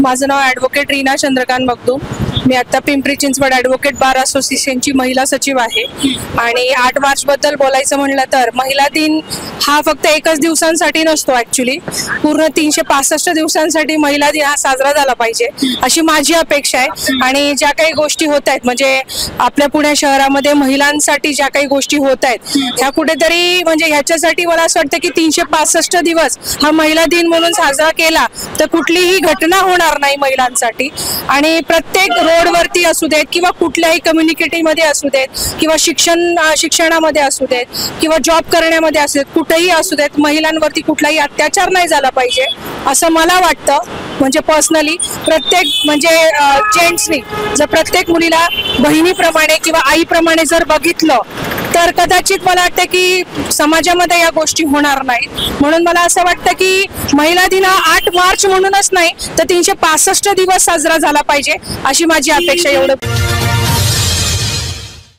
माझं नाव ॲडव्होकेट रीना चंद्रकांत मगदूम। मी आता पिंपरी चिंचवड ॲडव्होकेट बार असोसिएशनची महिला सचिव आहे। आणि 8 मार्च बद्दल बोलायचं म्हणलं तर महिला दिन हा फक्त एकच दिवसांसाठी नसतो, ॲक्च्युली पूर्ण 365 दिवसांसाठी महिला दिन हा साजरा झाला पाहिजे अशी माझी अपेक्षा आहे। आणि ज्या काही गोष्टी होत आहेत, म्हणजे आपल्या पुणे शहरामध्ये महिलांसाठी ज्या काही गोष्टी होत आहेत ह्या कुठेतरी म्हणजे ह्याच्यासाठी मला असं वाटतं की 365 दिवस हा महिला दिन म्हणून साजरा केला तर कुठलीही घटना होणार नाही महिलांसाठी। आणि प्रत्येक रोडवरती असू देत किंवा कुठल्याही कम्युनिटीमध्ये असू देत किंवा शिक्षणामध्ये असू देत किंवा जॉब करण्यामध्ये असू देत, कुठेही असू देत, महिलांवरती कुठलाही अत्याचार नाही झाला पाहिजे असं मला वाटतं। म्हणजे पर्सनली प्रत्येक म्हणजे जेंट्सनी जर प्रत्येक मुलीला बहिणीप्रमाणे किंवा आईप्रमाणे जर बघितलं तर कदाचित मला वाटतं की समाजामध्ये या गोष्टी होणार नाहीत। म्हणून मला असं वाटतं की महिला दिन हा 8 मार्च म्हणूनच नाही तर 365 दिवस साजरा झाला पाहिजे अशी माझी अपेक्षा। एवढं